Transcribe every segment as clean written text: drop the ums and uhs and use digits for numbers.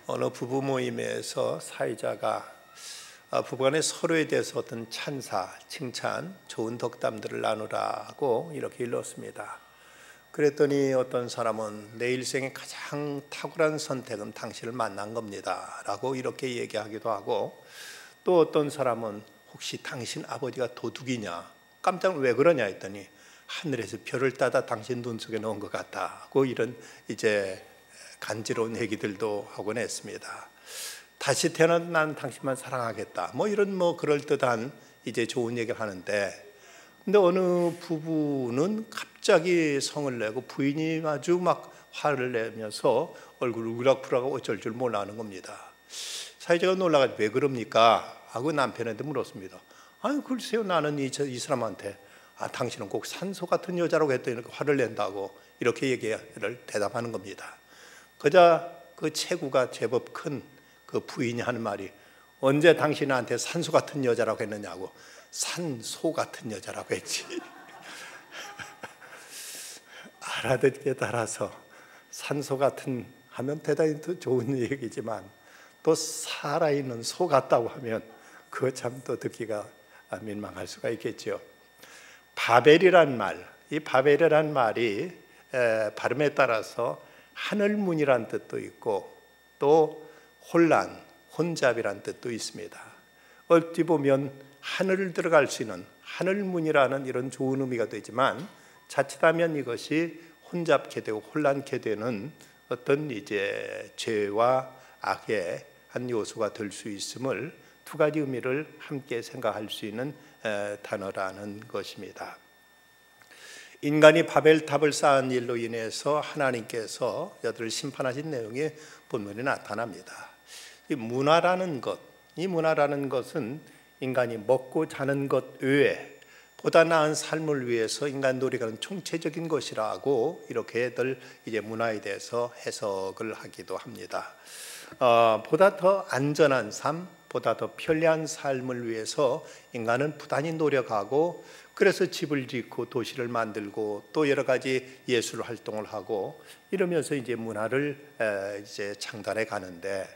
어느 부부 모임에서 사회자가 부부간에 서로에 대해서 어떤 찬사, 칭찬, 좋은 덕담들을 나누라고 이렇게 일렀습니다. 그랬더니 어떤 사람은 내 일생의 가장 탁월한 선택은 당신을 만난 겁니다 라고 이렇게 얘기하기도 하고, 또 어떤 사람은 혹시 당신 아버지가 도둑이냐, 깜짝 왜 그러냐 했더니 하늘에서 별을 따다 당신 눈 속에 넣은 것 같다고 이런 이제 간지러운 얘기들도 하곤 했습니다. 다시 태어난 난 당신만 사랑하겠다, 이런 그럴듯한 이제 좋은 얘기를 하는데, 근데 어느 부부는 갑자기 성을 내고 부인이 아주 막 화를 내면서 얼굴을 우락부락 어쩔 줄 몰라 하는 겁니다. 사회자가 놀라가지고 왜 그럽니까 하고 남편한테 물었습니다. 아니 글쎄요, 나는 이 사람한테 당신은 꼭 산소 같은 여자라고 했더니 이렇게 화를 낸다고 이렇게 얘기를 대답하는 겁니다. 그자 그 체구가 제법 큰 그 부인이 하는 말이, 언제 당신한테 산소 같은 여자라고 했느냐고. 산소 같은 여자라고 했지. 알아듣기에 따라서 산소 같은 하면 대단히 좋은 얘기지만, 또 살아있는 소 같다고 하면 그거 참 또 듣기가 민망할 수가 있겠죠. 바벨이란 말, 이 바벨이란 말이 발음에 따라서 하늘문이란 뜻도 있고 또 혼란, 혼잡이란 뜻도 있습니다. 어찌 보면 하늘을 들어갈 수 있는 하늘문이라는 이런 좋은 의미가 되지만, 자칫하면 이것이 혼잡게 되고 혼란케 되는 어떤 이제 죄와 악의 한 요소가 될 수 있음을 두 가지 의미를 함께 생각할 수 있는 단어라는 것입니다. 인간이 바벨탑을 쌓은 일로 인해서 하나님께서 여들을 심판하신 내용이 본문에 나타납니다. 이 문화라는 것은 인간이 먹고 자는 것 외에 보다 나은 삶을 위해서 인간 노력하는 총체적인 것이라고 이렇게들 이제 문화에 대해서 해석을 하기도 합니다. 보다 더 안전한 삶, 보다 더 편리한 삶을 위해서 인간은 부단히 노력하고, 그래서 집을 짓고 도시를 만들고 또 여러 가지 예술 활동을 하고 이러면서 이제 문화를 이제 창달해 가는데,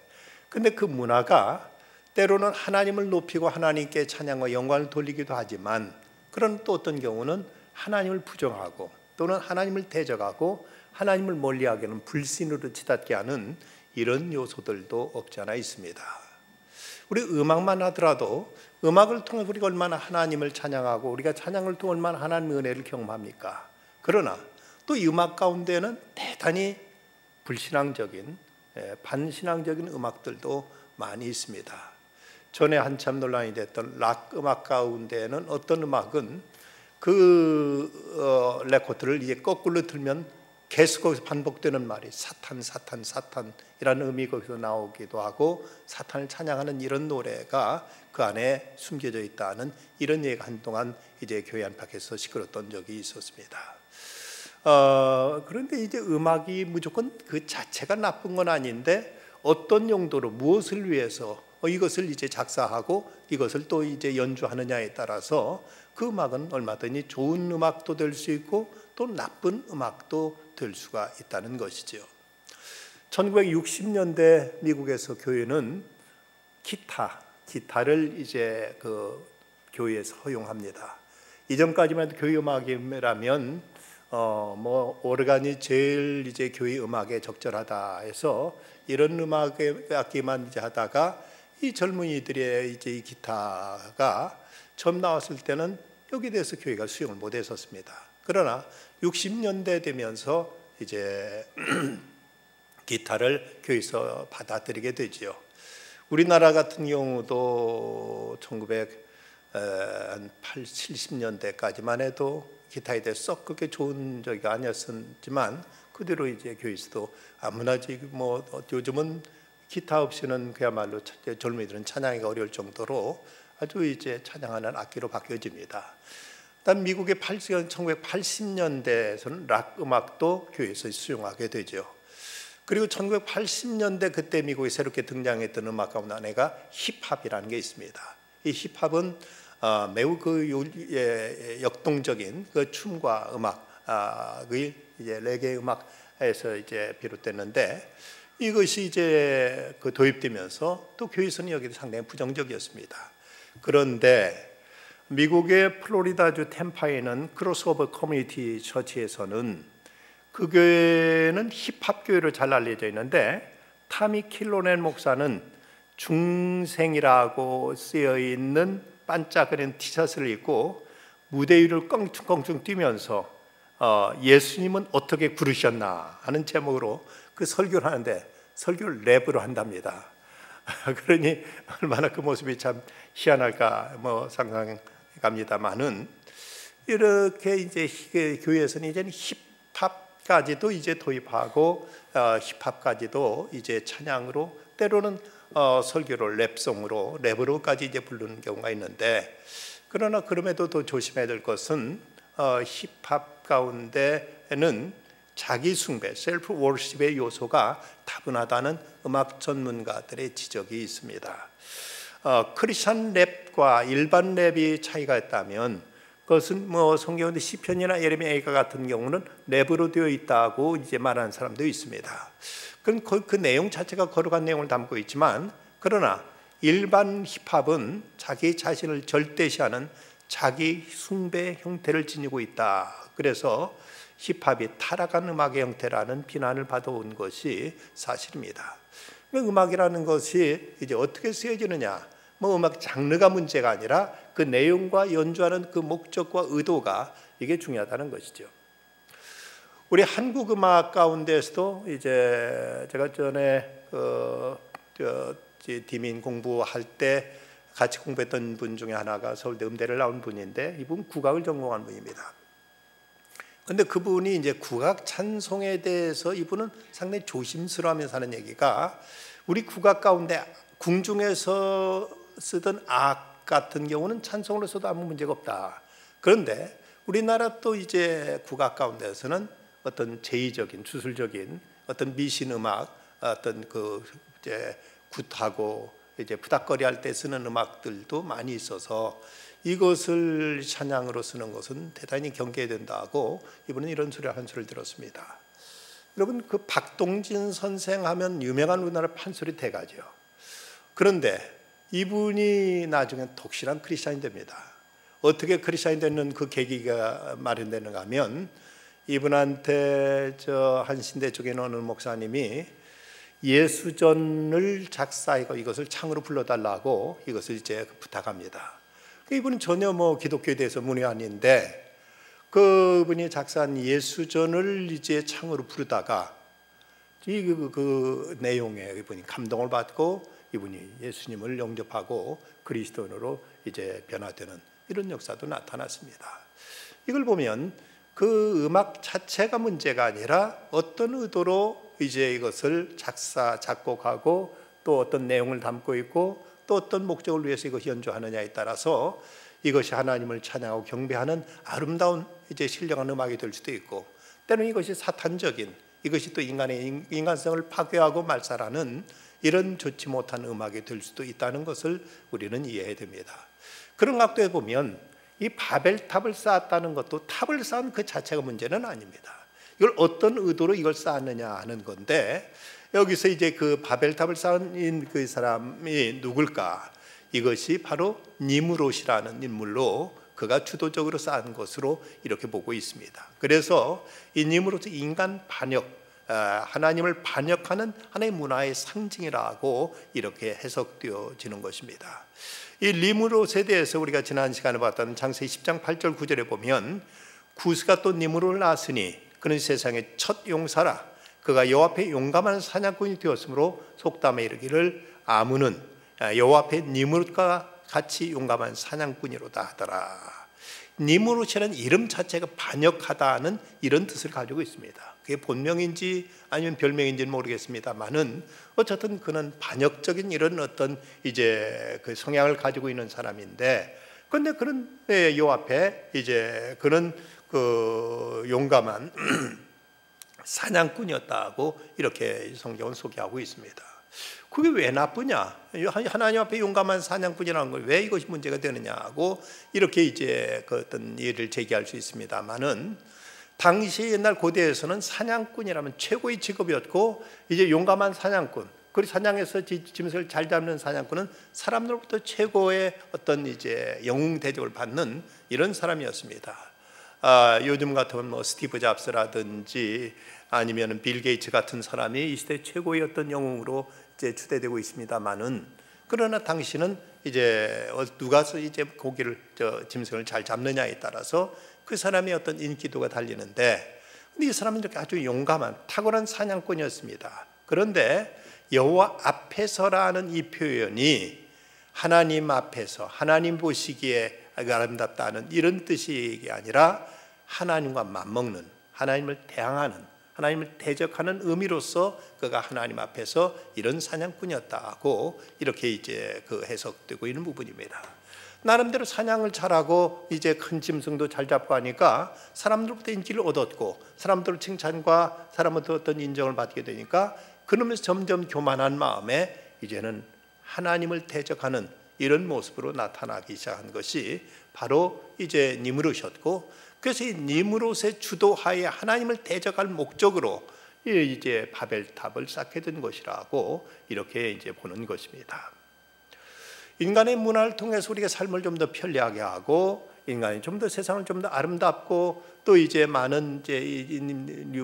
근데 그 문화가 때로는 하나님을 높이고 하나님께 찬양과 영광을 돌리기도 하지만, 그런 또 어떤 경우는 하나님을 부정하고 또는 하나님을 대적하고 하나님을 멀리하게 하는 불신으로 치닫게 하는 이런 요소들도 없지 않아 있습니다. 우리 음악만 하더라도 음악을 통해 우리가 얼마나 하나님을 찬양하고 우리가 찬양을 통해 얼마나 하나님의 은혜를 경험합니까? 그러나 또 이 음악 가운데는 대단히 불신앙적인, 반신앙적인 음악들도 많이 있습니다. 전에 한참 논란이 됐던 락 음악 가운데는 어떤 음악은 그 레코드를 이제 거꾸로 틀면 계속 거기서 반복되는 말이 사탄 사탄 사탄이라는 의미 거기서 나오기도 하고, 사탄을 찬양하는 이런 노래가 그 안에 숨겨져 있다는 이런 얘기가 한동안 이제 교회 안팎에서 시끄러웠던 적이 있었습니다. 그런데 이제 음악이 무조건 그 자체가 나쁜 건 아닌데, 어떤 용도로 무엇을 위해서 이것을 이제 작사하고 이것을 또 이제 연주하느냐에 따라서 그 음악은 얼마든지 좋은 음악도 될 수 있고 또 나쁜 음악도 될 수가 있다는 것이죠. 1960년대 미국에서 교회는 기타를 이제 그 교회에서 허용합니다. 이전까지만 해도 교회 음악이라면 오르간이 제일 이제 교회 음악에 적절하다 해서 이런 악기만 이제 하다가, 이 젊은이들의 이제 이 기타가 처음 나왔을 때는 여기에 대해서 교회가 수용을 못 했었습니다. 그러나 60년대 되면서 이제 기타를 교회에서 받아들이게 되지요. 우리나라 같은 경우도 1970년대까지만 해도 기타에 대해서 썩 그렇게 좋은 적이 아니었지만, 그대로 이제 교회에서도 아무나 지금 요즘은 기타 없이는 그야말로 젊은이들은 찬양하기가 어려울 정도로 아주 이제 찬양하는 악기로 바뀌어집니다. 일단 미국의 1980년대에서는 락 음악도 교회에서 수용하게 되죠. 그리고 1980년대 그때 미국에 새롭게 등장했던 음악 가운데 하나가 힙합이라는 게 있습니다. 이 힙합은 매우 역동적인 그 춤과 음악의 이제 레게 음악에서 이제 비롯됐는데, 이것이 이제 그 도입되면서 또 교회에서는 여기도 상당히 부정적이었습니다. 그런데 미국의 플로리다주 템파에 있는 크로스오버 커뮤니티 처치에서는 그 교회는 힙합 교회로 잘 알려져 있는데 타미 킬로넨 목사는 중생이라고 쓰여 있는 반짝거리는 티셔츠를 입고 무대 위를 껑충껑충 뛰면서 예수님은 어떻게 부르셨나 하는 제목으로 그 설교를 하는데 설교를 랩으로 한답니다. 그러니 얼마나 그 모습이 참 희한할까 상상합니다만은 이렇게 이제 교회에서는 이제는 힙합까지도 이제 도입하고 힙합까지도 이제 찬양으로 때로는 설교를 랩송으로 랩으로까지 이제 부르는 경우가 있는데 그러나 그럼에도 더 조심해야 될 것은 힙합 가운데는 자기 숭배, 셀프 워십의 요소가 다분하다는 음악 전문가들의 지적이 있습니다. 크리스천 랩과 일반 랩이 차이가 있다면 그것은 성경의 시편이나 예레미야가 같은 경우는 랩으로 되어 있다고 이제 말하는 사람도 있습니다. 그럼 그 내용 자체가 거룩한 내용을 담고 있지만 그러나 일반 힙합은 자기 자신을 절대시하는 자기 숭배 형태를 지니고 있다. 그래서 힙합이 타락한 음악의 형태라는 비난을 받아온 것이 사실입니다. 음악이라는 것이 이제 어떻게 쓰여지느냐, 음악 장르가 문제가 아니라 그 내용과 연주하는 그 목적과 의도가 이게 중요하다는 것이죠. 우리 한국 음악 가운데서도 이제 제가 전에 디민 공부할 때 같이 공부했던 분 중에 하나가 서울대 음대를 나온 분인데 이분 국악을 전공한 분입니다. 근데 그분이 이제 국악 찬송에 대해서 이분은 상당히 조심스러워하면서 하는 얘기가 우리 국악 가운데 궁중에서 쓰던 악 같은 경우는 찬송으로 써도 아무 문제가 없다. 그런데 우리나라 또 이제 국악 가운데서는 어떤 제의적인 주술적인 어떤 미신 음악, 어떤 그 이제 굿하고 이제 푸닥거리 할 때 쓰는 음악들도 많이 있어서 이것을 찬양으로 쓰는 것은 대단히 경계해야 된다고 이분은 이런 소리를 한 소리를 들었습니다. 여러분 그 박동진 선생 하면 유명한 우리나라 판소리 대가죠. 그런데 이분이 나중에 독실한 크리스찬이 됩니다. 어떻게 크리스찬이 되는 그 계기가 마련되는가 하면 이분한테 한신대 쪽에 있는 어느 목사님이 예수전을 작사하고 이것을 창으로 불러달라고 이것을 이제 부탁합니다. 이분은 전혀 기독교에 대해서 문외 아닌데 그분이 작사한 예수전을 이제 창으로 부르다가 그 내용에 이분이 감동을 받고 이분이 예수님을 영접하고 그리스도인으로 이제 변화되는 이런 역사도 나타났습니다. 이걸 보면 그 음악 자체가 문제가 아니라 어떤 의도로 이제 이것을 작곡하고 또 어떤 내용을 담고 있고 또 어떤 목적을 위해서 이것이 연주하느냐에 따라서 이것이 하나님을 찬양하고 경배하는 아름다운 이제 신령한 음악이 될 수도 있고 때로는 이것이 사탄적인 이것이 또 인간의 인간성을 파괴하고 말살하는 이런 좋지 못한 음악이 될 수도 있다는 것을 우리는 이해해야 됩니다. 그런 각도에 보면 이 바벨탑을 쌓았다는 것도 탑을 쌓은 그 자체가 문제는 아닙니다. 이걸 어떤 의도로 이걸 쌓았느냐 하는 건데 여기서 이제 그 바벨탑을 쌓은 그 사람이 누굴까? 이것이 바로 니므롯이라는 인물로 그가 주도적으로 쌓은 것으로 이렇게 보고 있습니다. 그래서 이 니므롯은 인간 반역, 하나님을 반역하는 하나의 문화의 상징이라고 이렇게 해석되어지는 것입니다. 이 니므롯에 대해서 우리가 지난 시간에 봤던 창세기 10장 8절 9절에 보면 구스가 또 니므롯을 낳았으니 그는 세상의 첫 용사라. 그가 여호와 앞에 용감한 사냥꾼이 되었으므로 속담에 이르기를 아문은 여호와 앞에 니므롯과 같이 용감한 사냥꾼이로다 하더라. 니므롯이라는 이름 자체가 반역하다는 이런 뜻을 가지고 있습니다. 그게 본명인지 아니면 별명인지는 모르겠습니다만은 어쨌든 그는 반역적인 이런 어떤 이제 그 성향을 가지고 있는 사람인데, 그런데 그런 여호와 앞에 이제 그는 그 용감한 사냥꾼이었다고 이렇게 성경은 소개하고 있습니다. 그게 왜 나쁘냐? 하나님 앞에 용감한 사냥꾼이라는 걸 왜 이것이 문제가 되느냐고 이렇게 이제 그 어떤 예를 제기할 수 있습니다만은 당시 옛날 고대에서는 사냥꾼이라면 최고의 직업이었고, 이제 용감한 사냥꾼, 그리고 사냥에서 짐승을 잘 잡는 사냥꾼은 사람들로부터 최고의 어떤 이제 영웅 대접을 받는 이런 사람이었습니다. 요즘 같으면 뭐 스티브 잡스라든지 아니면 빌 게이츠 같은 사람이 이 시대 최고의 어떤 영웅으로 이제 추대되고 있습니다만은, 그러나 당시는 이제 누가 이제 짐승을 잘 잡느냐에 따라서 그 사람의 어떤 인기도가 달리는데, 근데 이 사람은 이렇게 아주 용감한 탁월한 사냥꾼이었습니다. 그런데 여호와 앞에서라는 이 표현이 하나님 앞에서 하나님 보시기에 아름답다는 이런 뜻이 아니라 하나님과 맞먹는, 하나님을 대항하는, 하나님을 대적하는 의미로서 그가 하나님 앞에서 이런 사냥꾼이었다고 이렇게 이제 그 해석되고 있는 부분입니다. 나름대로 사냥을 잘하고 이제 큰 짐승도 잘 잡고 하니까 사람들로부터 인기를 얻었고, 사람들 칭찬과 사람부터 어떤 인정을 받게 되니까 그러면서 점점 교만한 마음에 이제는 하나님을 대적하는 이런 모습으로 나타나기 시작한 것이 바로 이제 니므롯이었고, 그래서 이 니므롯의 주도하에 하나님을 대적할 목적으로 이제 바벨탑을 쌓게 된 것이라고 이렇게 이제 보는 것입니다. 인간의 문화를 통해서 우리가 삶을 좀 더 편리하게 하고, 인간이 좀 더 세상을 좀 더 아름답고, 또 이제 많은 이제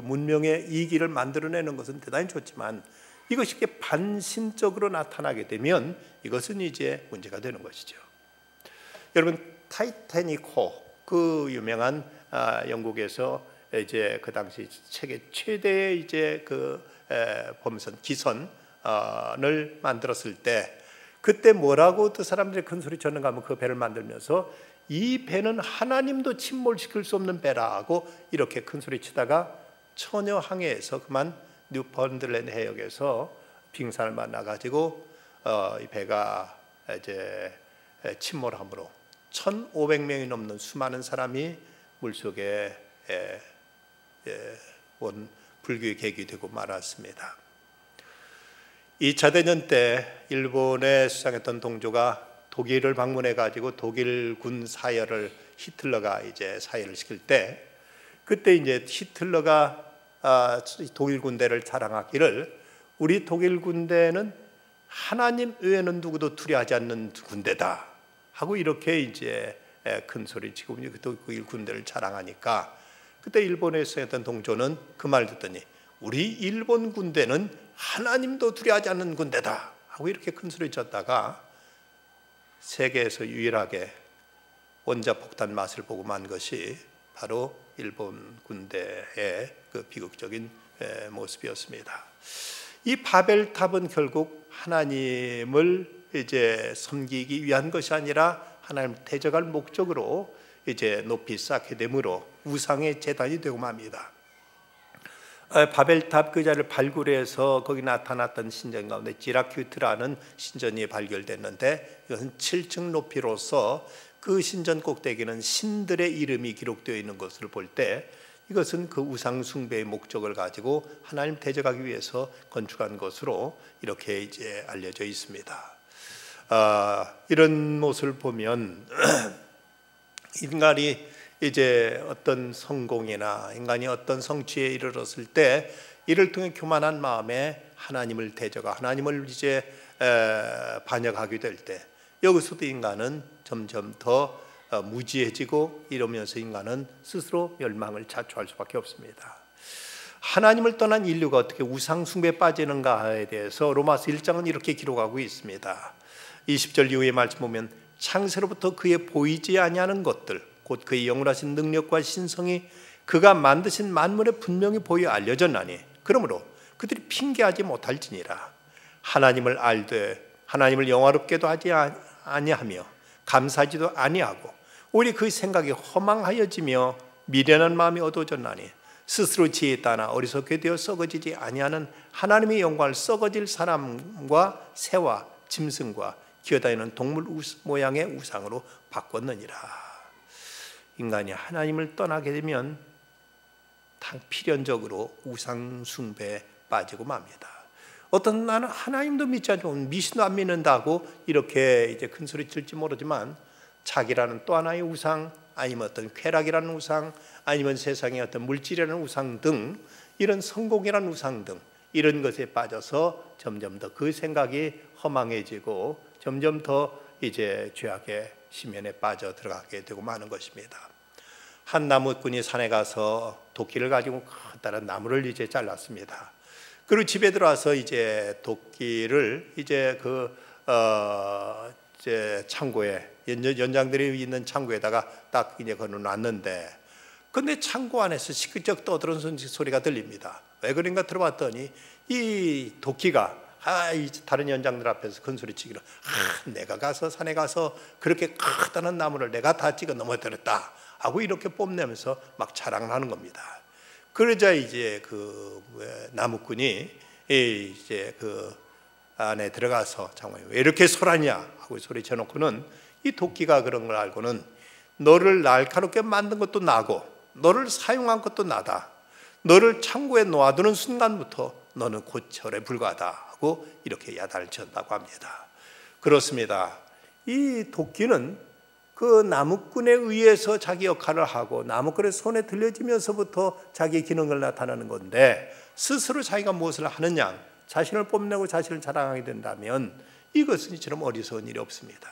문명의 이익을 만들어내는 것은 대단히 좋지만, 이것이 이렇게 반신적으로 나타나게 되면 이것은 이제 문제가 되는 것이죠. 여러분, 타이타닉호, 그 유명한 영국에서 이제 그 당시 세계 최대의 이제 그 범선 기선을 만들었을 때, 그때 뭐라고 또 사람들이 큰 소리 쳤는가 하면, 그 배를 만들면서 이 배는 하나님도 침몰시킬 수 없는 배라고 이렇게 큰 소리 치다가 처녀 항해에서 그만 뉴펀들랜드 해역에서 빙산을 만나가지고 이 배가 이제 침몰함으로 1,500명이 넘는 수많은 사람이 물속에 온 불교의 계기 되고 말았습니다. 2차 대전 때 일본에 수상했던 동조가 독일을 방문해 가지고 독일군 사열을 히틀러가 이제 사열을 시킬 때, 그때 이제 히틀러가 독일 군대를 자랑하기를 우리 독일 군대는 하나님 외에는 누구도 두려워하지 않는 군대다 하고 이렇게 이제 큰 소리 치고 독일 군대를 자랑하니까, 그때 일본에서 했던 동조는 그 말 듣더니 우리 일본 군대는 하나님도 두려워하지 않는 군대다 하고 이렇게 큰 소리 쳤다가 세계에서 유일하게 원자폭탄 맛을 보고 만 것이 바로 일본 군대의 그 비극적인 모습이었습니다. 이 바벨탑은 결국 하나님을 이제 섬기기 위한 것이 아니라 하나님을 대적할 목적으로 이제 높이 쌓게 되므로 우상의 제단이 되고 맙니다. 바벨탑 그 자리를 발굴해서 거기 나타났던 신전 가운데 지라큐트라는 신전이 발견됐는데, 이것은 7층 높이로서 그 신전 꼭대기는 신들의 이름이 기록되어 있는 것을 볼 때 이것은 그 우상 숭배의 목적을 가지고 하나님 대적하기 위해서 건축한 것으로 이렇게 이제 알려져 있습니다. 이런 모습을 보면 인간이 이제 어떤 성공이나 인간이 어떤 성취에 이르렀을 때 이를 통해 교만한 마음에 하나님을 대적하, 하나님을 이제 반역하게 될 때, 여기서도 인간은 점점 더 무지해지고 이러면서 인간은 스스로 멸망을 자초할 수밖에 없습니다. 하나님을 떠난 인류가 어떻게 우상 숭배에 빠지는가에 대해서 로마서 1장은 이렇게 기록하고 있습니다. 20절 이후의 말씀 보면 창세로부터 그의 보이지 아니하는 것들 곧 그의 영원하신 능력과 신성이 그가 만드신 만물에 분명히 보여 알려졌나니 그러므로 그들이 핑계하지 못할지니라. 하나님을 알되 하나님을 영화롭게도 하지 아니하며 감사하지도 아니하고 오히려 그 생각이 허망하여지며 미련한 마음이 어두워졌나니 스스로 지혜에 따라 어리석게 되어 썩어지지 아니하는 하나님의 영광을 썩어질 사람과 새와 짐승과 기어다니는 동물 모양의 우상으로 바꿨느니라. 인간이 하나님을 떠나게 되면 필연적으로 우상 숭배에 빠지고 맙니다. 어떤 나는 하나님도 믿지 않고 미신도 안 믿는다고 이렇게 이제 큰 소리 칠지 모르지만 자기라는 또 하나의 우상, 아니면 어떤 쾌락이라는 우상, 아니면 세상의 어떤 물질이라는 우상 등 이런 성공이라는 우상 등 이런 것에 빠져서 점점 더 그 생각이 허망해지고 점점 더 이제 죄악의 심연에 빠져 들어가게 되고 마는 것입니다. 한 나무꾼이 산에 가서 도끼를 가지고 커다란 나무를 이제 잘랐습니다. 그리고 집에 들어와서 이제 도끼를 이제 이제 창고에 연장들이 있는 창고에다가 딱 이제 걸어놨는데, 근데 창고 안에서 시끄적 떠드는 소리가 들립니다. 왜 그런가 들어봤더니 이 도끼가 다른 연장들 앞에서 큰 소리 치기로, 내가 가서 산에 가서 그렇게 커다란 나무를 내가 다 찍어 넘어뜨렸다 하고 이렇게 뽐내면서 막 자랑을 하는 겁니다. 그러자 이제 그 나무꾼이 이제 그 안에 들어가서 장모님 왜 이렇게 소라냐 하고 소리쳐 놓고는 이 도끼가 그런 걸 알고는 너를 날카롭게 만든 것도 나고 너를 사용한 것도 나다. 너를 창고에 놓아두는 순간부터 너는 곧 절에 불과하다 하고 이렇게 야단을 쳤다고 합니다. 그렇습니다. 이 도끼는 그 나무꾼에 의해서 자기 역할을 하고 나무꾼의 손에 들려지면서부터 자기 기능을 나타내는 건데, 스스로 자기가 무엇을 하느냐, 자신을 뽐내고 자신을 자랑하게 된다면 이것은 이처럼 어리석은 일이 없습니다.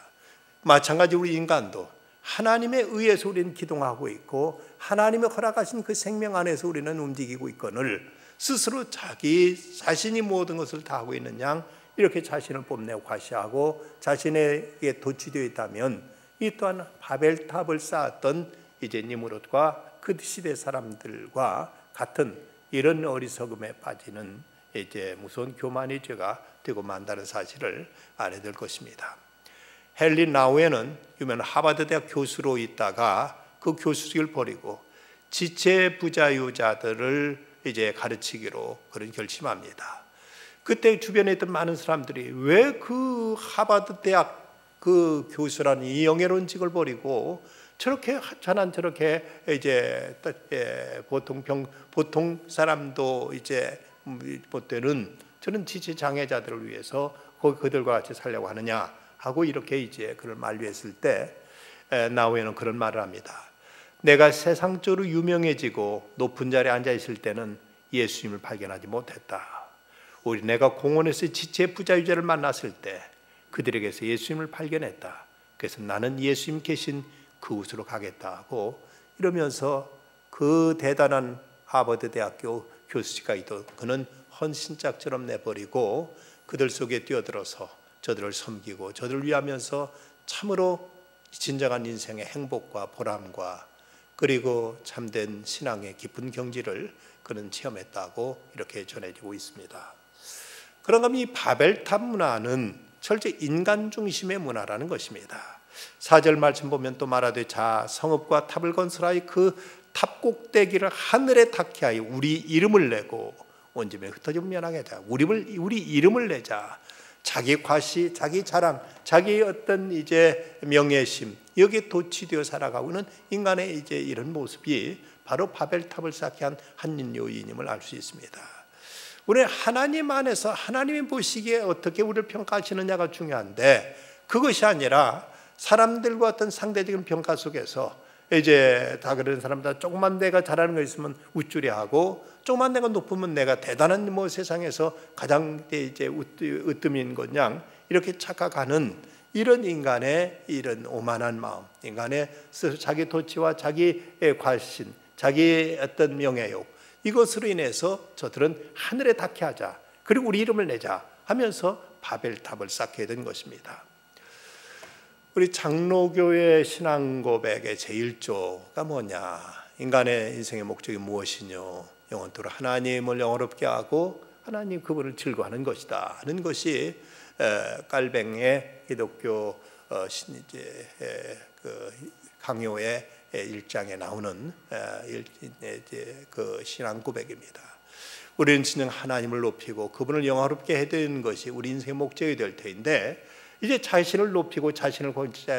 마찬가지로 우리 인간도 하나님에 의해서 우리는 기동하고 있고 하나님의 허락하신 그 생명 안에서 우리는 움직이고 있거늘 스스로 자기 자신이 모든 것을 다 하고 있는 양 이렇게 자신을 뽐내고 과시하고 자신에게 도취되어 있다면 이 또한 바벨탑을 쌓았던 이제 니므롯과 그 시대 사람들과 같은 이런 어리석음에 빠지는 이제 무서운 교만의 죄가 되고 만다는 사실을 알아야 될 것입니다. 헨리 나우에는 유명한 하버드 대학 교수로 있다가 그 교수직을 버리고 지체 부자유자들을 이제 가르치기로 그런 결심합니다. 그때 주변에 있던 많은 사람들이 왜 그 하버드 대학 그 교수라는 이 영예로운 직을 버리고 저렇게 하찮은 저렇게 이제 보통 사람도 이제 못 되는 저는 지체 장애자들을 위해서 그들과 같이 살려고 하느냐 하고 이렇게 이제 그를 만류했을 때 나우에는 그런 말을 합니다. 내가 세상적으로 유명해지고 높은 자리에 앉아 있을 때는 예수님을 발견하지 못했다. 오히려 내가 공원에서 지체 부자유자를 만났을 때 그들에게서 예수님을 발견했다. 그래서 나는 예수님 계신 그곳으로 가겠다 하고 이러면서 그 대단한 하버드 대학교 교수직까지도 그는 헌신짝처럼 내버리고 그들 속에 뛰어들어서 저들을 섬기고 저들을 위하면서 참으로 진정한 인생의 행복과 보람과 그리고 참된 신앙의 깊은 경지를 그는 체험했다고 이렇게 전해지고 있습니다. 그런가 하면 이 바벨탑 문화는 철저히 인간 중심의 문화라는 것입니다. 4절 말씀 보면 또 말하되 자 성읍과 탑을 건설하여 그 탑 꼭대기를 하늘에 닿게 하여 우리 이름을 내고 온 집에 흩어져 면하게 하자. 우리 이름을 내자. 자기 과시, 자기 자랑, 자기 어떤 이제 명예심 여기에 도취되어 살아가고 있는 인간의 이제 이런 모습이 바로 바벨탑을 쌓게 한 요인임을 알 수 있습니다. 우리는 하나님 안에서 하나님이 보시기에 어떻게 우리를 평가하시느냐가 중요한데 그것이 아니라 사람들과 어떤 상대적인 평가 속에서 이제 다 그런 사람들 조금만 내가 잘하는 거 있으면 우쭐해하고 조금만 내가 높으면 내가 대단한 뭐 세상에서 가장 이제 으뜸인 것냥 이렇게 착각하는 이런 인간의 이런 오만한 마음, 인간의 스스로 자기 도취와 자기의 과신, 자기의 어떤 명예욕 이것으로 인해서 저들은 하늘에 닿게 하자 그리고 우리 이름을 내자 하면서 바벨탑을 쌓게 된 것입니다. 우리 장로교의 신앙 고백의 제1조가 뭐냐? 인간의 인생의 목적이 무엇이뇨? 영원토록 하나님을 영원롭게 하고 하나님 그분을 즐거워하는 것이다 하는 것이 깔뱅의 기독교 강요의 1장에 나오는 그 신앙 고백입니다. 우리는 진정 하나님을 높이고 그분을 영화롭게 해야 되는 것이 우리 인생의 목적이 될 터인데 이제 자신을 높이고 자신을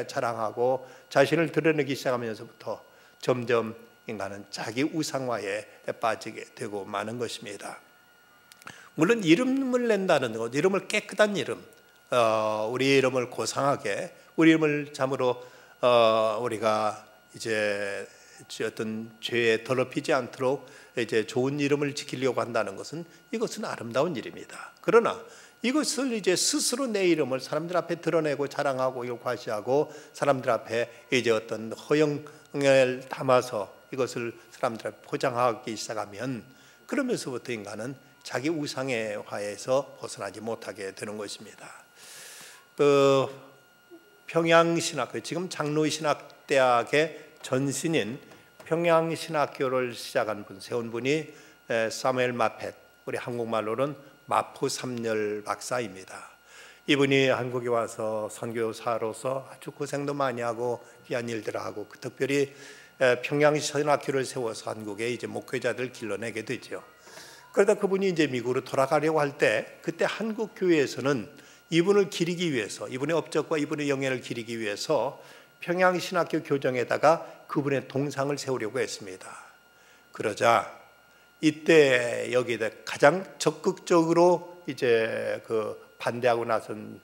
자랑하고 자신을 드러내기 시작하면서부터 점점 인간은 자기 우상화에 빠지게 되고 마는 것입니다. 물론 이름을 낸다는 것, 이름을 깨끗한 이름, 우리 이름을 고상하게, 우리 이름을 참으로 우리가 이제 어떤 죄에 더럽히지 않도록 이제 좋은 이름을 지키려고 한다는 것은 이것은 아름다운 일입니다. 그러나 이것을 이제 스스로 내 이름을 사람들 앞에 드러내고 자랑하고 이걸 과시하고 사람들 앞에 이제 어떤 허영을 담아서 이것을 사람들 앞에 포장하기 시작하면 그러면서부터 인간은 자기 우상의 화에서 벗어나지 못하게 되는 것입니다. 평양신학교, 지금 장로신학대학의 전신인 평양신학교를 시작한 분, 세운 분이 사무엘 마펫, 우리 한국말로는 마포삼열 박사입니다. 이분이 한국에 와서 선교사로서 아주 고생도 많이 하고 귀한 일들을 하고 특별히 평양신학교를 세워서 한국에 이제 목회자들 길러내게 되죠. 그러다 그분이 이제 미국으로 돌아가려고 할 때 그때 한국 교회에서는 이분을 기리기 위해서, 이분의 업적과 이분의 영예를 기리기 위해서 평양신학교 교정에다가 그분의 동상을 세우려고 했습니다. 그러자 이때 여기에 가장 적극적으로 이제 그 반대하고 나선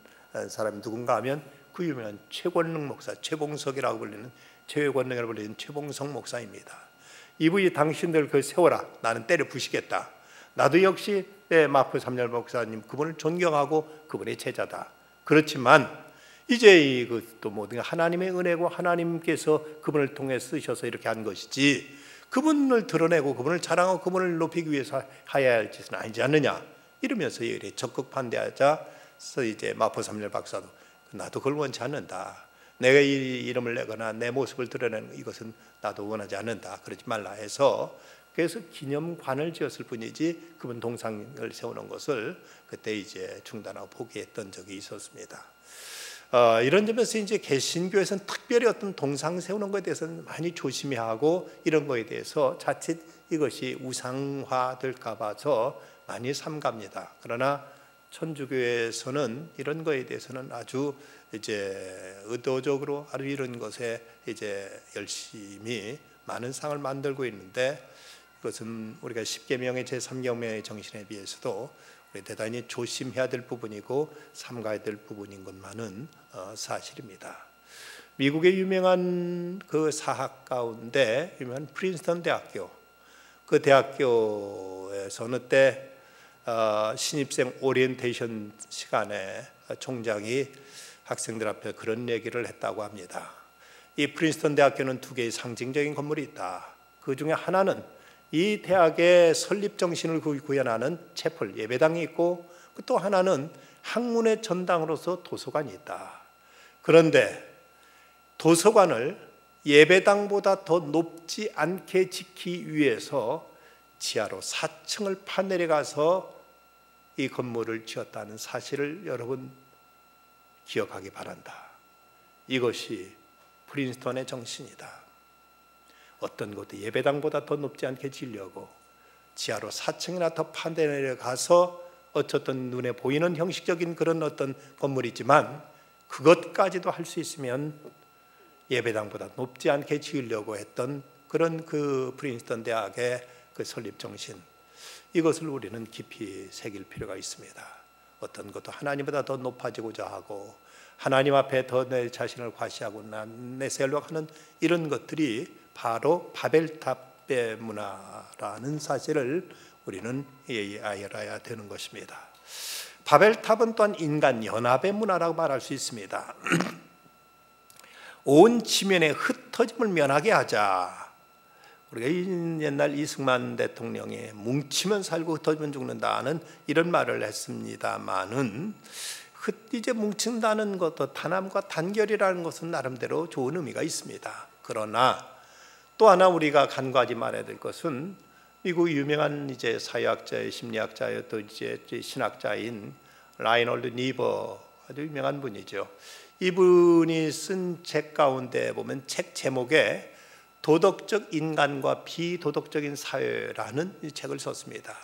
사람이 누군가 하면 그 유명한 최권능 목사, 최봉석이라고 불리는 최권능이라고 불리는 최봉석 목사입니다. 이분이 당신들 그 세워라, 나는 때려 부시겠다. 나도 역시 마포삼열 목사님 그분을 존경하고 그분의 제자다. 그렇지만 이제 이것도 모든 하나님의 은혜고 하나님께서 그분을 통해 쓰셔서 이렇게 한 것이지 그분을 드러내고 그분을 자랑하고 그분을 높이기 위해서 해야 할 짓은 아니지 않느냐 이러면서 이렇게 적극 반대하자 이제 마포삼열 박사도 나도 그걸 원치 않는다. 내가 이 이름을 내거나 내 모습을 드러내는 이것은 나도 원하지 않는다. 그러지 말라 해서 그래서 기념관을 지었을 뿐이지 그분 동상을 세우는 것을 그때 이제 중단하고 포기했던 적이 있었습니다. 이런 점에서 이제 개신교에서는 특별히 어떤 동상 세우는 것에 대해서는 많이 조심히 하고 이런 것에 대해서 자칫 이것이 우상화될까 봐서 많이 삼갑니다. 그러나 천주교에서는 이런 것에 대해서는 아주 이제 의도적으로 아주 이런 것에 이제 열심히 많은 상을 만들고 있는데 그것은 우리가 십계명의 제3계명의 정신에 비해서도 우리 대단히 조심해야 될 부분이고 삼가야 될 부분인 것만은 사실입니다. 미국의 유명한 그 사학 가운데 유명한 프린스턴 대학교, 그 대학교에서 어느 때 신입생 오리엔테이션 시간에 총장이 학생들 앞에 그런 얘기를 했다고 합니다. 이 프린스턴 대학교는 두 개의 상징적인 건물이 있다. 그 중에 하나는 이 대학의 설립 정신을 구현하는 채플, 예배당이 있고 또 하나는 학문의 전당으로서 도서관이 있다. 그런데 도서관을 예배당보다 더 높지 않게 지키기 위해서 지하로 4층을 파내려가서 이 건물을 지었다는 사실을 여러분 기억하기 바란다. 이것이 프린스턴의 정신이다. 어떤 것도 예배당보다 더 높지 않게 지으려고 지하로 4층이나 더 파내려가서 어쨌든 눈에 보이는 형식적인 그런 어떤 건물이지만 그것까지도 할 수 있으면 예배당보다 높지 않게 지으려고 했던 그런 그 프린스턴 대학의 그 설립 정신, 이것을 우리는 깊이 새길 필요가 있습니다. 어떤 것도 하나님보다 더 높아지고자 하고 하나님 앞에 더 내 자신을 과시하고 내세우려고 하는 이런 것들이 바로 바벨탑의 문화라는 사실을 우리는 알아야 되는 것입니다. 바벨탑은 또한 인간 연합의 문화라고 말할 수 있습니다. 온 지면에 흩어짐을 면하게 하자. 우리가 옛날 이승만 대통령이 뭉치면 살고 흩어지면 죽는다는 이런 말을 했습니다마는 이제 뭉친다는 것도 단함과 단결이라는 것은 나름대로 좋은 의미가 있습니다. 그러나 또 하나 우리가 간과하지 말아야 될 것은 미국 유명한 이제 사회학자의 심리학자의 또 이제 신학자인 라이놀드 니버, 아주 유명한 분이죠. 이분이 쓴 책 가운데 보면 책 제목에 도덕적 인간과 비도덕적인 사회라는 이 책을 썼습니다.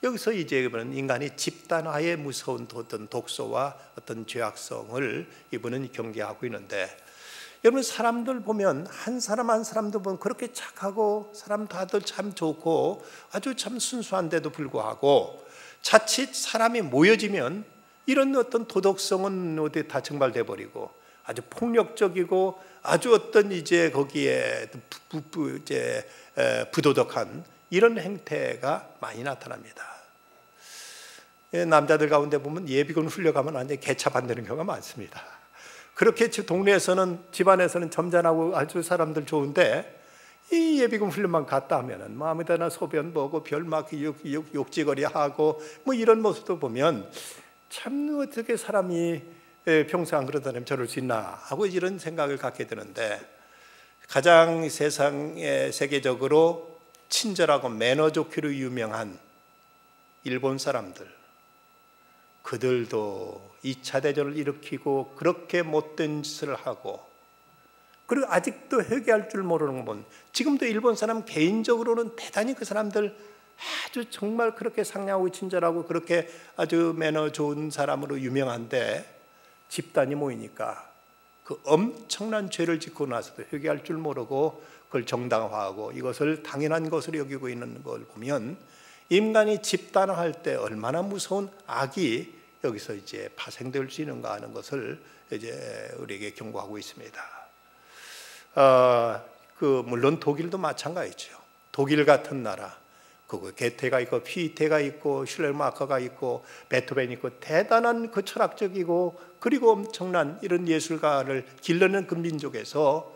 여기서 이제 인간이 집단화의 무서운 어떤 독소와 어떤 죄악성을 이분은 경계하고 있는데, 여러분 사람들 보면 한 사람 한 사람도 보면 그렇게 착하고 사람 다들 참 좋고 아주 참 순수한데도 불구하고 자칫 사람이 모여지면 이런 어떤 도덕성은 어디 다 증발돼 버리고 아주 폭력적이고 아주 어떤 이제 거기에 부도덕한 이런 행태가 많이 나타납니다. 남자들 가운데 보면 예비군 훈련가면 완전히 개차반되는 경우가 많습니다. 그렇게 동네에서는, 집안에서는 점잖하고 아주 사람들 좋은데 이 예비군 훈련만 갔다 하면은 아무데나 소변 보고 별막 욕지거리 하고 뭐 이런 모습도 보면 참 어떻게 사람이 평소 안 그러다면 저럴 수 있나 하고 이런 생각을 갖게 되는데, 가장 세상에 세계적으로 친절하고 매너 좋기로 유명한 일본 사람들, 그들도 2차 대전을 일으키고 그렇게 못된 짓을 하고, 그리고 아직도 회개할 줄 모르는 분, 지금도 일본 사람 개인적으로는 대단히 그 사람들 아주 정말 그렇게 상냥하고 친절하고 그렇게 아주 매너 좋은 사람으로 유명한데, 집단이 모이니까 그 엄청난 죄를 짓고 나서도 회개할 줄 모르고 그걸 정당화하고 이것을 당연한 것으로 여기고 있는 걸 보면, 인간이 집단화할 때 얼마나 무서운 악이 여기서 이제 파생될 수 있는가 하는 것을 이제 우리에게 경고하고 있습니다. 물론 독일도 마찬가지죠. 독일 같은 나라, 게테가 있고 피테가 있고 슐레르마커가 있고 베토벤이 있고 대단한 그 철학적이고 그리고 엄청난 이런 예술가를 길러낸 그 민족에서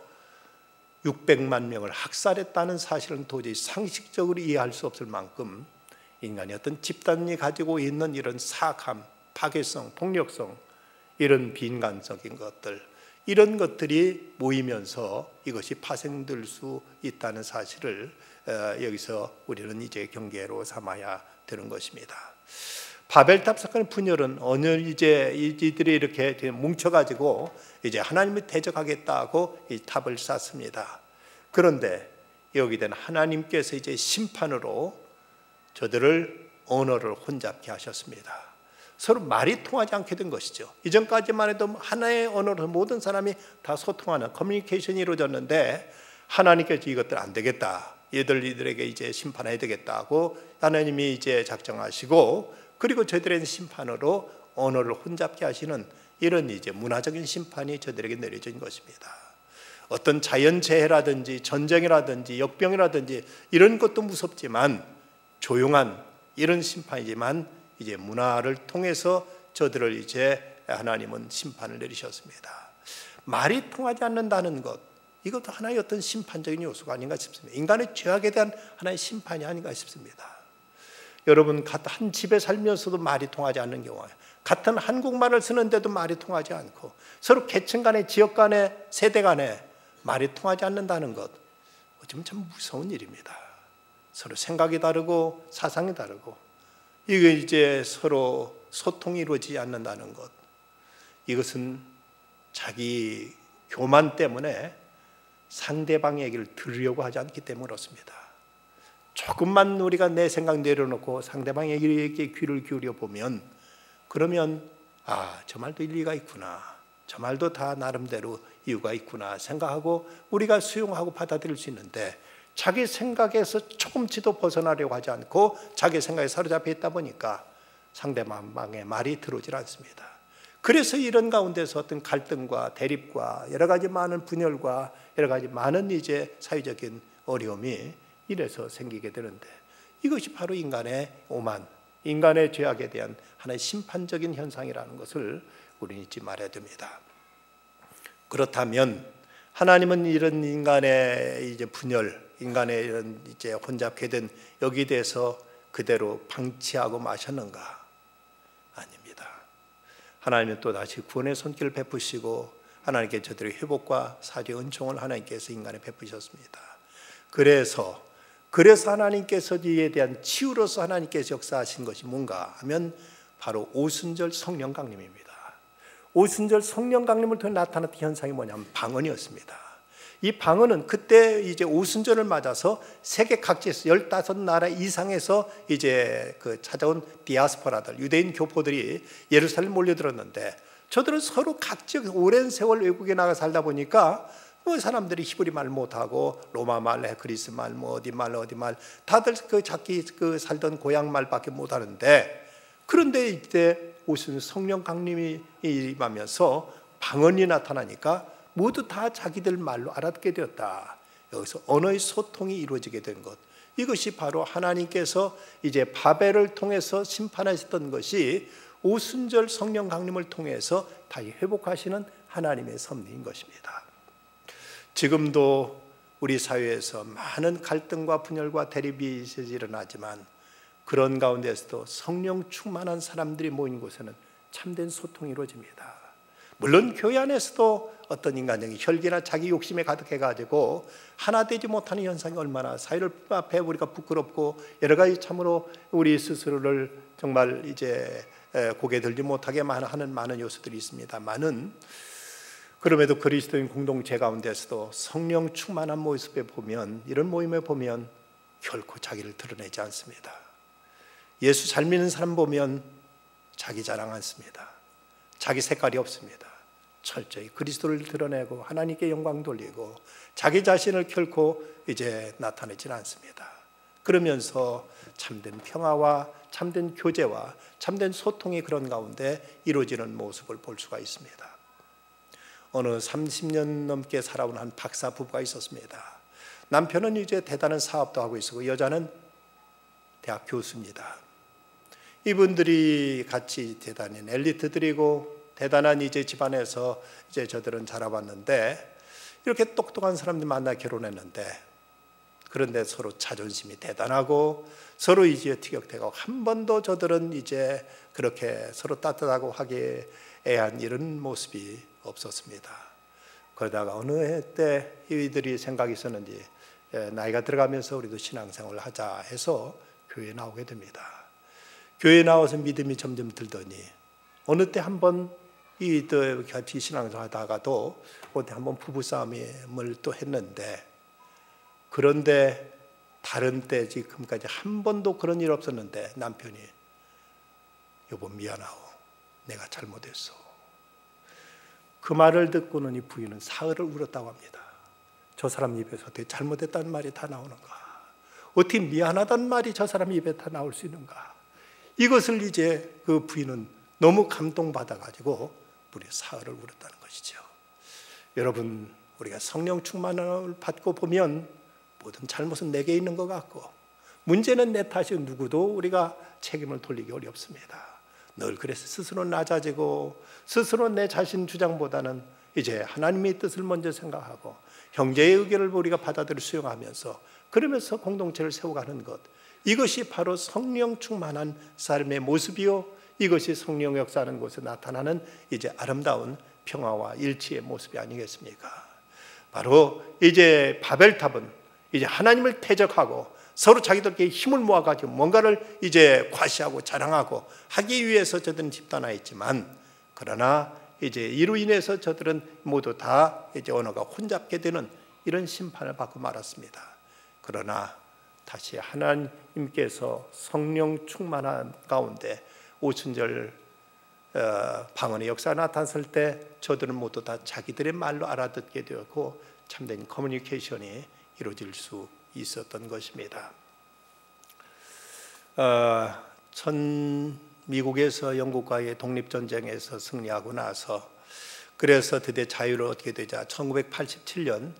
600만 명을 학살했다는 사실은 도저히 상식적으로 이해할 수 없을 만큼 인간의 어떤 집단이 가지고 있는 이런 사악함, 파괴성, 폭력성, 이런 비인간적인 것들, 이런 것들이 모이면서 이것이 파생될 수 있다는 사실을 여기서 우리는 이제 경계로 삼아야 되는 것입니다. 바벨탑 사건의 분열은 어느 이제 이들이 이렇게 뭉쳐가지고 이제 하나님을 대적하겠다고 이 탑을 쌓습니다. 그런데 여기는 하나님께서 이제 심판으로 저들을 언어를 혼잡케 하셨습니다. 서로 말이 통하지 않게 된 것이죠. 이전까지만 해도 하나의 언어로 모든 사람이 다 소통하는 커뮤니케이션이 이루어졌는데, 하나님께서 이것들 안 되겠다, 이들에게 이제 심판해야 되겠다고 하나님이 이제 작정하시고, 그리고 저들의 심판으로 언어를 혼잡케 하시는 이런 이제 문화적인 심판이 저들에게 내려진 것입니다. 어떤 자연재해라든지 전쟁이라든지 역병이라든지 이런 것도 무섭지만 조용한 이런 심판이지만, 이제 문화를 통해서 저들을 이제 하나님은 심판을 내리셨습니다. 말이 통하지 않는다는 것, 이것도 하나의 어떤 심판적인 요소가 아닌가 싶습니다. 인간의 죄악에 대한 하나의 심판이 아닌가 싶습니다. 여러분, 한 집에 살면서도 말이 통하지 않는 경우, 같은 한국말을 쓰는데도 말이 통하지 않고 서로 계층 간에, 지역 간에, 세대 간에 말이 통하지 않는다는 것, 어쩌면 참 무서운 일입니다. 서로 생각이 다르고 사상이 다르고 이게 이제 서로 소통이 이루어지지 않는다는 것, 이것은 자기 교만 때문에 상대방의 얘기를 들으려고 하지 않기 때문에 그렇습니다. 조금만 우리가 내 생각 내려놓고 상대방의 얘기에 귀를 기울여 보면, 그러면 저 말도 일리가 있구나, 저 말도 다 나름대로 이유가 있구나 생각하고 우리가 수용하고 받아들일 수 있는데, 자기 생각에서 조금치도 벗어나려고 하지 않고 자기 생각에 사로잡혀 있다 보니까 상대방의 말이 들어오질 않습니다. 그래서 이런 가운데서 어떤 갈등과 대립과 여러 가지 많은 분열과 여러 가지 많은 이제 사회적인 어려움이 이래서 생기게 되는데, 이것이 바로 인간의 오만, 인간의 죄악에 대한 하나의 심판적인 현상이라는 것을 우리는 잊지 말아야 됩니다. 그렇다면 하나님은 이런 인간의 이제 분열, 인간의 이런 이제 혼잡게 된 여기에 대해서 그대로 방치하고 마셨는가? 아닙니다. 하나님은 또 다시 구원의 손길을 베푸시고 하나님께 저들의 회복과 사죄 은총을 하나님께서 인간에 베푸셨습니다. 그래서 하나님께서 이에 대한 치유로서 하나님께서 역사하신 것이 뭔가 하면 바로 오순절 성령 강림입니다. 오순절 성령 강림을 통해 나타났던 현상이 뭐냐면 방언이었습니다. 이 방언은 그때 이제 오순절을 맞아서 세계 각지에서 15나라 이상에서 이제 그 찾아온 디아스포라들, 유대인 교포들이 예루살렘 몰려들었는데, 저들은 서로 각지 오랜 세월 외국에 나가 살다 보니까 뭐 사람들이 히브리 말 못하고 로마 말, 그리스 말, 뭐 어디 말 다들 그 자기 그 살던 고향 말밖에 못하는데, 그런데 이때 오순절 성령 강림이 임하면서 방언이 나타나니까 모두 다 자기들 말로 알아듣게 되었다. 여기서 언어의 소통이 이루어지게 된 것, 이것이 바로 하나님께서 이제 바벨을 통해서 심판하셨던 것이 오순절 성령 강림을 통해서 다시 회복하시는 하나님의 섭리인 것입니다. 지금도 우리 사회에서 많은 갈등과 분열과 대립이 일어나지만 그런 가운데서도 성령 충만한 사람들이 모인 곳에는 참된 소통이 이루어집니다. 물론 교회 안에서도 어떤 인간적인 혈기나 자기 욕심에 가득해가지고 하나 되지 못하는 현상이 얼마나 사회를 앞에 우리가 부끄럽고 여러 가지 참으로 우리 스스로를 정말 이제 고개 들지 못하게 하는 많은 요소들이 있습니다만은, 그럼에도 그리스도인 공동체 가운데서도 성령 충만한 모습에 보면, 이런 모임에 보면 결코 자기를 드러내지 않습니다. 예수 잘 믿는 사람 보면 자기 자랑 않습니다. 자기 색깔이 없습니다. 철저히 그리스도를 드러내고 하나님께 영광 돌리고 자기 자신을 결코 이제 나타내지는 않습니다. 그러면서 참된 평화와 참된 교제와 참된 소통이 그런 가운데 이루어지는 모습을 볼 수가 있습니다. 어느 30년 넘게 살아온 한 박사 부부가 있었습니다. 남편은 이제 대단한 사업도 하고 있고 여자는 대학 교수입니다. 이분들이 같이 대단한 엘리트들이고 대단한 이제 집안에서 이제 저들은 자라봤는데, 이렇게 똑똑한 사람들 만나 결혼했는데, 그런데 서로 자존심이 대단하고 서로 이제 티격태격, 한 번도 저들은 이제 그렇게 서로 따뜻하고 화기애애한 이런 모습이 없었습니다. 그러다가 어느 해 때 이들이 생각이 있었는지 나이가 들어가면서 우리도 신앙생활을 하자 해서 교회에 나오게 됩니다. 교회에 나와서 믿음이 점점 들더니 어느 때 한번 이들 같이 신앙생활 하다가도 어때 한번 부부싸움을 또 했는데, 그런데 다른 때 지금까지 한 번도 그런 일 없었는데 남편이 여보 미안하오, 내가 잘못했어. 그 말을 듣고는 이 부인은 사흘을 울었다고 합니다. 저 사람 입에서 어떻게 잘못했다는 말이 다 나오는가, 어떻게 미안하다는 말이 저 사람 입에 다 나올 수 있는가. 이것을 이제 그 부인은 너무 감동받아가지고 무려 사흘을 울었다는 것이죠. 여러분, 우리가 성령 충만을 받고 보면 모든 잘못은 내게 있는 것 같고 문제는 내 탓이 누구도 우리가 책임을 돌리기 어렵습니다. 늘 그래서 스스로 낮아지고 스스로 내 자신 주장보다는 이제 하나님의 뜻을 먼저 생각하고 형제의 의견을 우리가 받아들여 수용하면서 그러면서 공동체를 세워가는 것, 이것이 바로 성령 충만한 삶의 모습이요, 이것이 성령 역사하는 곳에 나타나는 이제 아름다운 평화와 일치의 모습이 아니겠습니까? 바로 이제 바벨탑은 이제 하나님을 대적하고 서로 자기들끼리 힘을 모아가지고 뭔가를 이제 과시하고 자랑하고 하기 위해서 저들은 집단화했지만, 그러나 이제 이로 인해서 저들은 모두 다 이제 언어가 혼잡게 되는 이런 심판을 받고 말았습니다. 그러나 다시 하나님께서 성령 충만한 가운데 오순절 방언의 역사가 나타났을 때 저들은 모두 다 자기들의 말로 알아듣게 되었고 참된 커뮤니케이션이 이루어질 수 있었던 것입니다. 미국에서 영국과의 독립전쟁에서 승리하고 나서 그래서 드디어 자유를 얻게 되자 1987년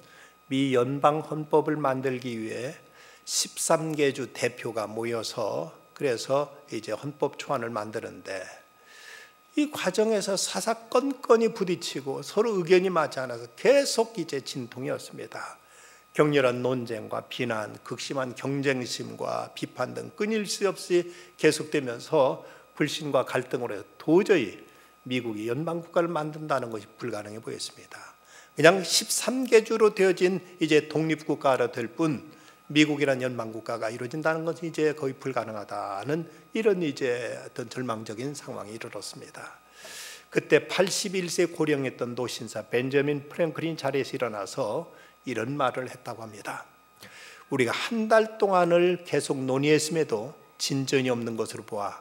미 연방 헌법을 만들기 위해 13개 주 대표가 모여서 그래서 이제 헌법 초안을 만드는데, 이 과정에서 사사건건이 부딪히고 서로 의견이 맞지 않아서 계속 이제 진통이었습니다. 격렬한 논쟁과 비난, 극심한 경쟁심과 비판 등 끊일 수 없이 계속되면서 불신과 갈등으로 해서 도저히 미국이 연방국가를 만든다는 것이 불가능해 보였습니다. 그냥 13개 주로 되어진 이제 독립국가로 될 뿐 미국이라는 연방국가가 이루어진다는 것이 이제 거의 불가능하다는 이런 이제 어떤 절망적인 상황이 이르렀습니다. 그때 81세 고령했던 노신사 벤저민 프랭클린 자리에서 일어나서 이런 말을 했다고 합니다. 우리가 한 달 동안을 계속 논의했음에도 진전이 없는 것으로 보아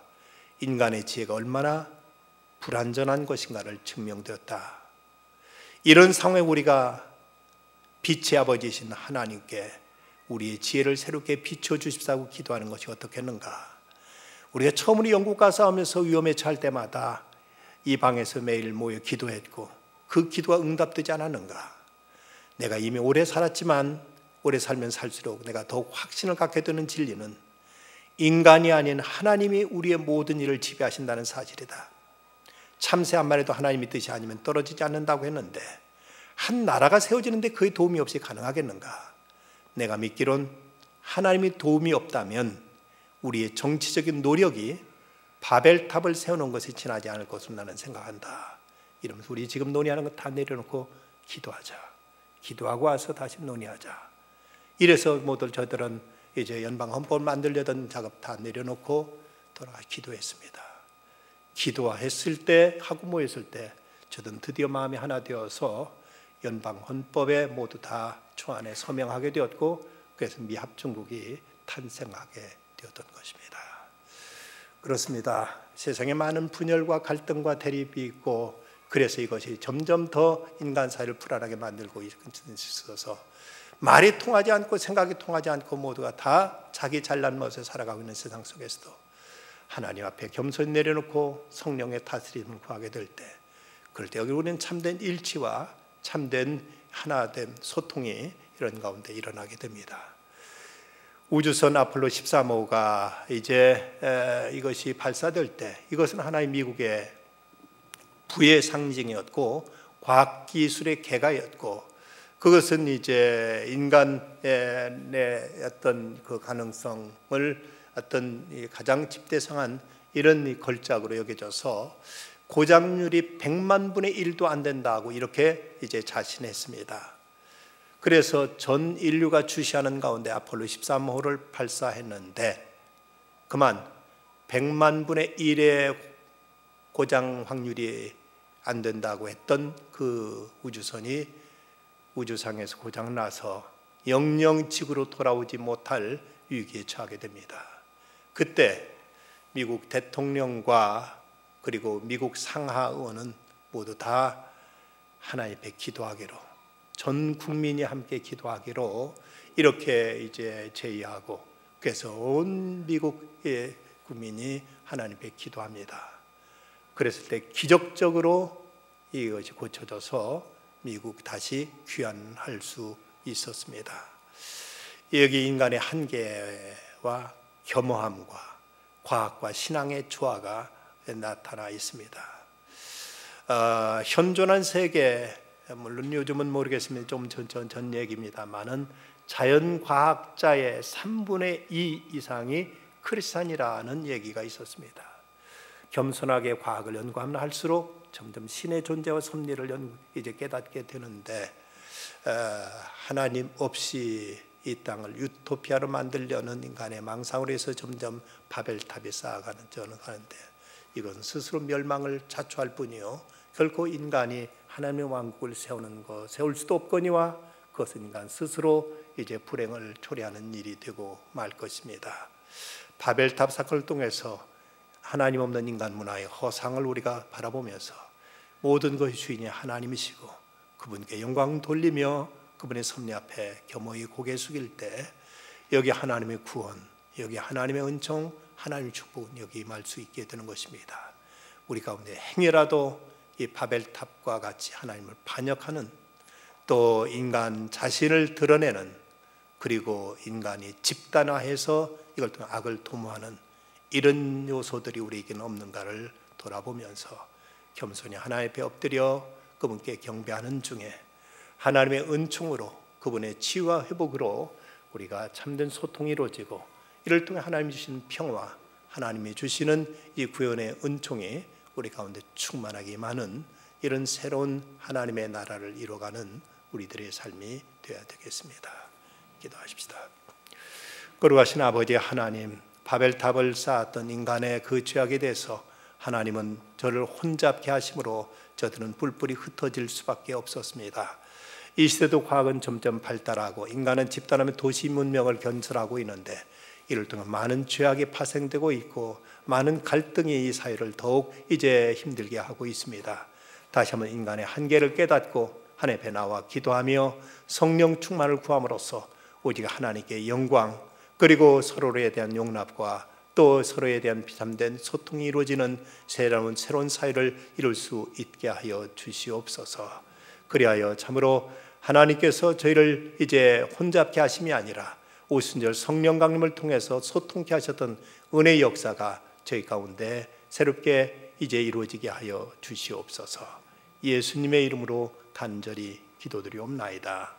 인간의 지혜가 얼마나 불완전한 것인가를 증명되었다. 이런 상황에 우리가 빛의 아버지이신 하나님께 우리의 지혜를 새롭게 비춰주십사고 기도하는 것이 어떻겠는가. 우리가 처음으로 영국과 싸우면서 위험에 처할 때마다 이 방에서 매일 모여 기도했고 그 기도가 응답되지 않았는가? 내가 이미 오래 살았지만 오래 살면 살수록 내가 더욱 확신을 갖게 되는 진리는 인간이 아닌 하나님이 우리의 모든 일을 지배하신다는 사실이다. 참새 한 마리도 하나님의 뜻이 아니면 떨어지지 않는다고 했는데 한 나라가 세워지는데 그의 도움이 없이 가능하겠는가? 내가 믿기론 하나님의 도움이 없다면 우리의 정치적인 노력이 바벨탑을 세우는 것에 지나지 않을 것으로 나는 생각한다. 이러면서 우리 지금 논의하는 거 다 내려놓고 기도하자. 기도하고 와서 다시 논의하자. 이래서 모두 저들은 이제 연방 헌법을 만들려던 작업 다 내려놓고 돌아가 기도했습니다. 기도했을 때, 하고 모였을 때 저들은 드디어 마음이 하나 되어서 연방 헌법에 모두 다 초안에 서명하게 되었고, 그래서 미합중국이 탄생하게 되었던 것입니다. 그렇습니다. 세상에 많은 분열과 갈등과 대립이 있고, 그래서 이것이 점점 더 인간 사회를 불안하게 만들고 있어서 말이 통하지 않고 생각이 통하지 않고 모두가 다 자기 잘난 멋에 살아가고 있는 세상 속에서도 하나님 앞에 겸손히 내려놓고 성령의 다스림을 구하게 될 때, 그럴 때 우리는 참된 일치와 참된 하나됨, 소통이 이런 가운데 일어나게 됩니다. 우주선 아폴로 13호가 이제 이것이 발사될 때, 이것은 하나의 미국의 부의 상징이었고 과학기술의 개가였고, 그것은 이제 인간의 어떤 그 가능성을 어떤 가장 집대성한 이런 걸작으로 여겨져서 고장률이 100만 분의 1도 안 된다고 이렇게 이제 자신했습니다. 그래서 전 인류가 주시하는 가운데 아폴로 13호를 발사했는데 그만 100만 분의 1의 고장 확률이 안 된다고 했던 그 우주선이 우주상에서 고장나서 영영 지구로 돌아오지 못할 위기에 처하게 됩니다. 그때 미국 대통령과 그리고 미국 상하의원은 모두 다 하나님 앞에 기도하기로, 전 국민이 함께 기도하기로 이렇게 이제 제의하고, 그래서 온 미국의 국민이 하나님 앞에 기도합니다. 그랬을 때 기적적으로 이것이 고쳐져서 미국 다시 귀환할 수 있었습니다. 여기 인간의 한계와 겸허함과 과학과 신앙의 조화가 나타나 있습니다. 현존한 세계, 물론 요즘은 모르겠습니다. 좀 전 얘기입니다만은 자연과학자의 3분의 2 이상이 크리스찬이라는 얘기가 있었습니다. 겸손하게 과학을 연구하면 할수록 점점 신의 존재와 섭리를 이제 깨닫게 되는데, 하나님 없이 이 땅을 유토피아로 만들려는 인간의 망상으로 해서 점점 바벨탑이 쌓아가는 저는 하는데, 이건 스스로 멸망을 자초할 뿐이요 결코 인간이 하나님의 왕국을 세울 수도 없거니와 그것은 인간 스스로 이제 불행을 초래하는 일이 되고 말 것입니다. 바벨탑 사건을 통해서 하나님 없는 인간 문화의 허상을 우리가 바라보면서 모든 것의 주인이 하나님이시고 그분께 영광 돌리며 그분의 섭리 앞에 겸허히 고개 숙일 때 여기 하나님의 구원, 여기 하나님의 은총, 하나님의 축복은 여기 임할 수 있게 되는 것입니다. 우리 가운데 행여라도 이 바벨탑과 같이 하나님을 반역하는, 또 인간 자신을 드러내는, 그리고 인간이 집단화해서 이걸 통해 악을 도모하는 이런 요소들이 우리에게는 없는가를 돌아보면서 겸손히 하나님 앞에 엎드려 그분께 경배하는 중에 하나님의 은총으로, 그분의 치유와 회복으로 우리가 참된 소통이 이루어지고, 이를 통해 하나님이 주시는 평화, 하나님이 주시는 이 구원의 은총이 우리 가운데 충만하게 임하는 이런 새로운 하나님의 나라를 이루어가는 우리들의 삶이 되어야 되겠습니다. 기도하십시다. 거룩하신 아버지 하나님, 바벨탑을 쌓았던 인간의 그 죄악에 대해서 하나님은 저를 혼잡게 하심으로 저들은 뿔뿔이 흩어질 수밖에 없었습니다. 이 시대도 과학은 점점 발달하고 인간은 집단화의 도시 문명을 건설하고 있는데, 이를 통해 많은 죄악이 파생되고 있고 많은 갈등이 이 사회를 더욱 이제 힘들게 하고 있습니다. 다시 한번 인간의 한계를 깨닫고 하나님 앞에 나와 기도하며 성령 충만을 구함으로써 오직 하나님께 영광, 그리고 서로에 대한 용납과 또 서로에 대한 비참된 소통이 이루어지는 새로운 사회를 이룰 수 있게 하여 주시옵소서. 그리하여 참으로 하나님께서 저희를 이제 혼잡게 하심이 아니라 오순절 성령 강림을 통해서 소통케 하셨던 은혜의 역사가 저희 가운데 새롭게 이제 이루어지게 하여 주시옵소서. 예수님의 이름으로 간절히 기도드리옵나이다.